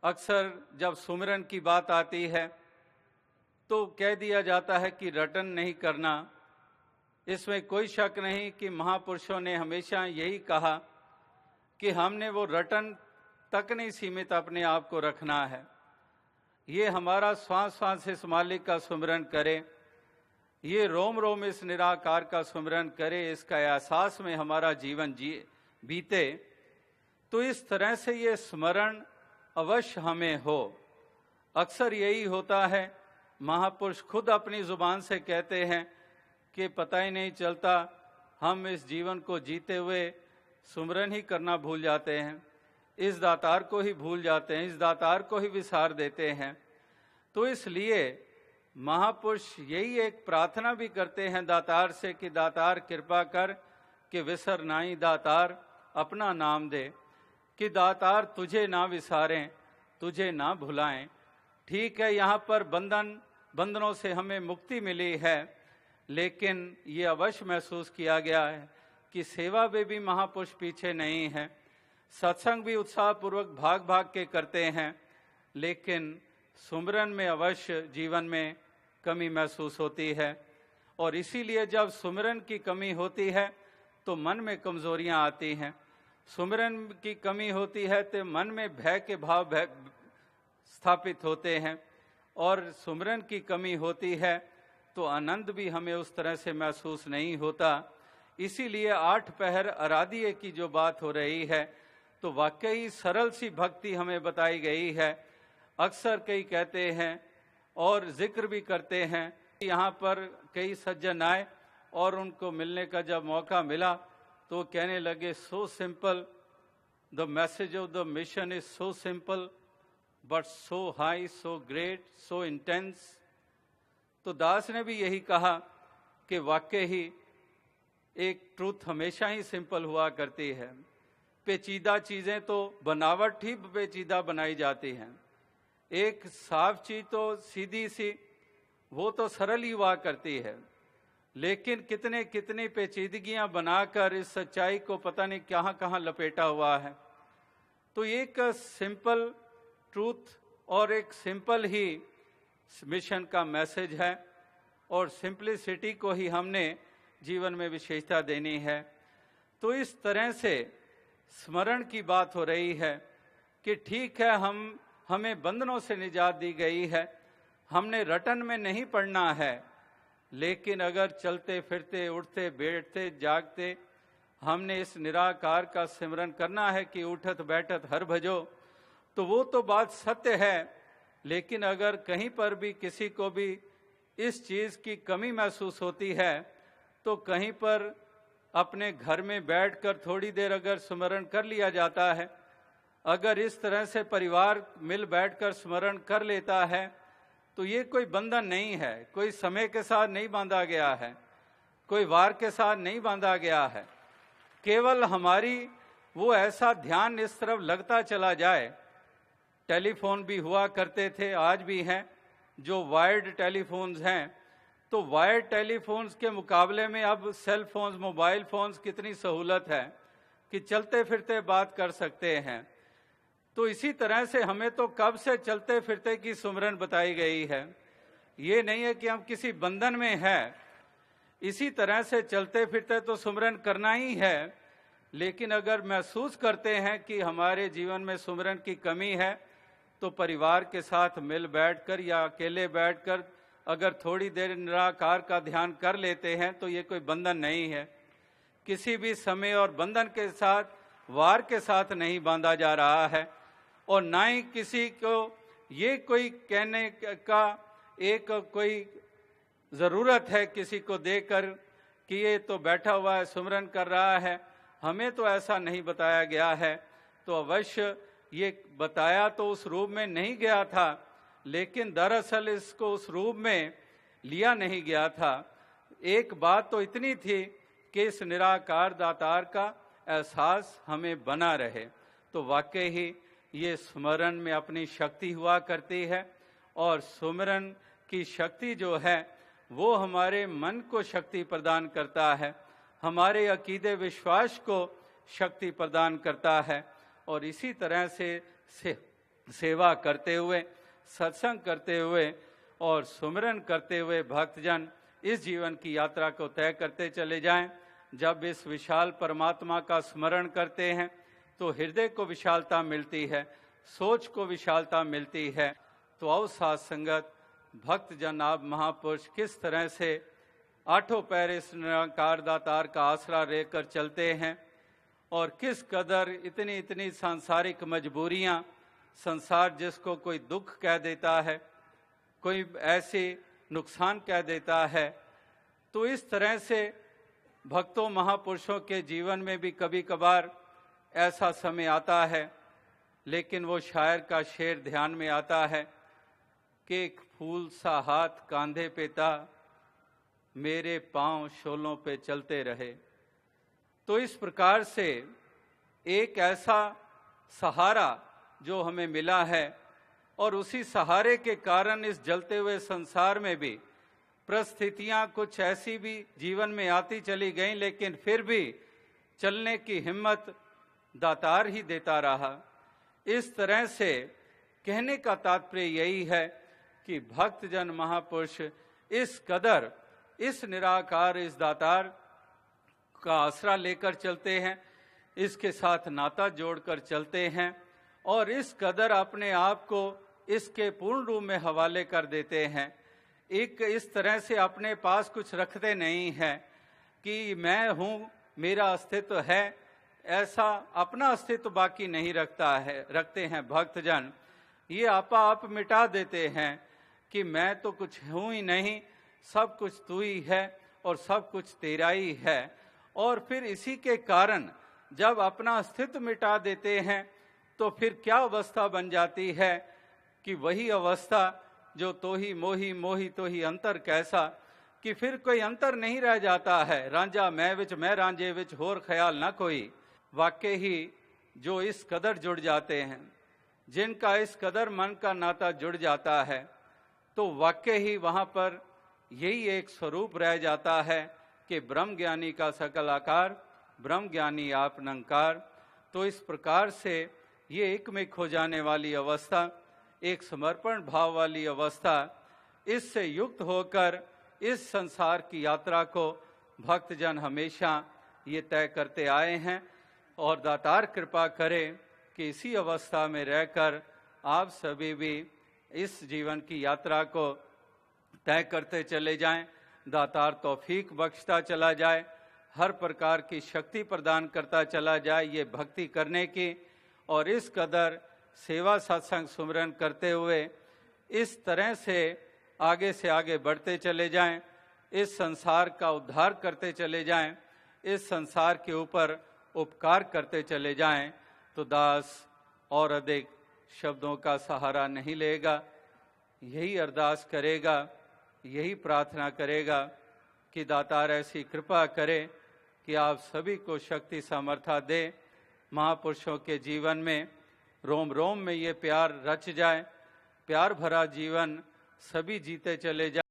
अक्सर जब सुमिरन की बात आती है तो कह दिया जाता है कि रटन नहीं करना। इसमें कोई शक नहीं कि महापुरुषों ने हमेशा यही कहा कि हमने वो रटन तक नहीं सीमित अपने आप को रखना है। ये हमारा श्वास श्वास इस मालिक का सुमिरन करे, ये रोम रोम इस निराकार का सुमिरन करे, इसका एहसास में हमारा जीवन बीते। तो इस तरह से ये स्मरण अवश्य हमें हो। अक्सर यही होता है, महापुरुष खुद अपनी जुबान से कहते हैं कि पता ही नहीं चलता, हम इस जीवन को जीते हुए सुमिरन ही करना भूल जाते हैं, इस दातार को ही भूल जाते हैं, इस दातार को ही विसार देते हैं। तो इसलिए महापुरुष यही एक प्रार्थना भी करते हैं दातार से कि दातार कृपा कर कि विसर नाई दातार अपना नाम दे, कि दातार तुझे ना विसारें, तुझे ना भुलाएं। ठीक है, यहाँ पर बंधनों से हमें मुक्ति मिली है, लेकिन ये अवश्य महसूस किया गया है कि सेवा में भी महापुरुष पीछे नहीं है। सत्संग भी उत्साहपूर्वक भाग भाग के करते हैं, लेकिन सुमिरन में अवश्य जीवन में कमी महसूस होती है। और इसीलिए जब सुमिरन की कमी होती है तो मन में कमजोरियां आती हैं। सुमिरन की कमी होती है तो मन में भय के भाव स्थापित होते हैं, और सुमिरन की कमी होती है तो आनंद भी हमें उस तरह से महसूस नहीं होता। इसीलिए 8 पहर आराध्य की जो बात हो रही है तो वाकई सरल सी भक्ति हमें बताई गई है। अक्सर कई कहते हैं और जिक्र भी करते हैं, यहाँ पर कई सज्जन आए और उनको मिलने का जब मौका मिला तो कहने लगे, so simple, the message of the mission is so simple but so high, so great, so intense. तो दास ने भी यही कहा कि वाकई ही एक ट्रूथ हमेशा ही सिंपल हुआ करती है। पेचीदा चीजें तो बनावट ही पेचीदा बनाई जाती हैं। एक साफ चीज तो सीधी सी, वो तो सरल ही हुआ करती है, लेकिन कितने कितनी पेचीदगियां बनाकर इस सच्चाई को पता नहीं कहां कहां लपेटा हुआ है। तो एक सिंपल ट्रूथ और एक सिंपल ही मिशन का मैसेज है, और सिंपलिसिटी को ही हमने जीवन में विशेषता देनी है। तो इस तरह से स्मरण की बात हो रही है कि ठीक है, हमें बंधनों से निजात दी गई है, हमने रटन में नहीं पड़ना है, लेकिन अगर चलते फिरते उठते बैठते जागते हमने इस निराकार का सिमरन करना है कि उठत बैठत हर भजो, तो वो तो बात सत्य है। लेकिन अगर कहीं पर भी किसी को भी इस चीज की कमी महसूस होती है तो कहीं पर अपने घर में बैठकर थोड़ी देर अगर स्मरण कर लिया जाता है, अगर इस तरह से परिवार मिल बैठकर स्मरण कर लेता है तो ये कोई बंधन नहीं है, कोई समय के साथ नहीं बांधा गया है, कोई वार के साथ नहीं बांधा गया है। केवल हमारी वो ऐसा ध्यान इस तरफ लगता चला जाए। टेलीफोन भी हुआ करते थे, आज भी हैं, जो वायर्ड टेलीफोन्स हैं, तो वायर्ड टेलीफोन्स के मुकाबले में अब सेल फोन्स, मोबाइल फोन्स कितनी सहूलत है कि चलते फिरते बात कर सकते हैं। तो इसी तरह से हमें तो कब से चलते फिरते की सुमिरन बताई गई है। ये नहीं है कि हम किसी बंधन में हैं, इसी तरह से चलते फिरते तो सुमिरन करना ही है। लेकिन अगर महसूस करते हैं कि हमारे जीवन में सुमिरन की कमी है तो परिवार के साथ मिल बैठकर या अकेले बैठकर अगर थोड़ी देर निराकार का ध्यान कर लेते हैं तो ये कोई बंधन नहीं है। किसी भी समय और बंधन के साथ, वार के साथ नहीं बांधा जा रहा है, और ना ही किसी को ये कोई कहने का एक कोई ज़रूरत है किसी को देकर कि ये तो बैठा हुआ है, सुमिरन कर रहा है। हमें तो ऐसा नहीं बताया गया है। तो अवश्य ये बताया तो उस रूप में नहीं गया था, लेकिन दरअसल इसको उस रूप में लिया नहीं गया था। एक बात तो इतनी थी कि इस निराकार दातार का एहसास हमें बना रहे। तो वाकई ही ये स्मरण में अपनी शक्ति हुआ करती है, और सुमिरन की शक्ति जो है वो हमारे मन को शक्ति प्रदान करता है, हमारे अकीदे विश्वास को शक्ति प्रदान करता है। और इसी तरह से सेवा करते हुए, सत्संग करते हुए और सुमिरन करते हुए भक्तजन इस जीवन की यात्रा को तय करते चले जाएं। जब इस विशाल परमात्मा का स्मरण करते हैं तो हृदय को विशालता मिलती है, सोच को विशालता मिलती है। तो आओ साथ संगत भक्तजन, आप महापुरुष किस तरह से आठों पैर इस निराकार दातार का आसरा लेकर चलते हैं और किस कदर इतनी इतनी सांसारिक मजबूरियां, संसार जिसको कोई दुख कह देता है, कोई ऐसे नुकसान कह देता है, तो इस तरह से भक्तों महापुरुषों के जीवन में भी कभी कभार ऐसा समय आता है। लेकिन वो शायर का शेर ध्यान में आता है कि एक फूल सा हाथ कांधे पे था, मेरे पांव शोलों पे चलते रहे। तो इस प्रकार से एक ऐसा सहारा जो हमें मिला है और उसी सहारे के कारण इस जलते हुए संसार में भी परिस्थितियां कुछ ऐसी भी जीवन में आती चली गईं, लेकिन फिर भी चलने की हिम्मत दातार ही देता रहा। इस तरह से कहने का तात्पर्य यही है कि भक्तजन महापुरुष इस कदर इस निराकार, इस दातार का आसरा लेकर चलते हैं, इसके साथ नाता जोड़कर चलते हैं और इस कदर अपने आप को इसके पूर्ण रूप में हवाले कर देते हैं। एक इस तरह से अपने पास कुछ रखते नहीं हैं कि मैं हूँ, मेरा अस्तित्व है, ऐसा अपना अस्तित्व बाकी नहीं रखते हैं भक्तजन। ये आप मिटा देते हैं कि मैं तो कुछ हूँ ही नहीं, सब कुछ तू ही है और सब कुछ तेरा ही है। और फिर इसी के कारण जब अपना अस्तित्व मिटा देते हैं तो फिर क्या अवस्था बन जाती है कि वही अवस्था जो तो ही मोही, मोही तो ही अंतर कैसा, कि फिर कोई अंतर नहीं रह जाता है। रांझा मैं विच, मैं रांझे विच, होर ख्याल ना कोई। वाकई ही जो इस कदर जुड़ जाते हैं, जिनका इस कदर मन का नाता जुड़ जाता है, तो वाकई ही वहाँ पर यही एक स्वरूप रह जाता है कि ब्रह्म ज्ञानी का सकल आकार, ब्रह्म ज्ञानी आप निरंकार। तो इस प्रकार से ये एक में खो जाने वाली अवस्था, एक समर्पण भाव वाली अवस्था, इससे युक्त होकर इस संसार की यात्रा को भक्तजन हमेशा ये तय करते आए हैं। और दातार कृपा करे कि इसी अवस्था में रहकर आप सभी भी इस जीवन की यात्रा को तय करते चले जाएं। दातार तौफीक बख्शता चला जाए, हर प्रकार की शक्ति प्रदान करता चला जाए ये भक्ति करने की, और इस कदर सेवा सत्संग सुमिरन करते हुए इस तरह से आगे बढ़ते चले जाएं, इस संसार का उद्धार करते चले जाएं, इस संसार के ऊपर उपकार करते चले जाएं। तो दास और अधिक शब्दों का सहारा नहीं लेगा, यही अरदास करेगा, यही प्रार्थना करेगा कि दातार ऐसी कृपा करे कि आप सभी को शक्ति सामर्था दे, महापुरुषों के जीवन में रोम रोम में ये प्यार रच जाए, प्यार भरा जीवन सभी जीते चले जाए।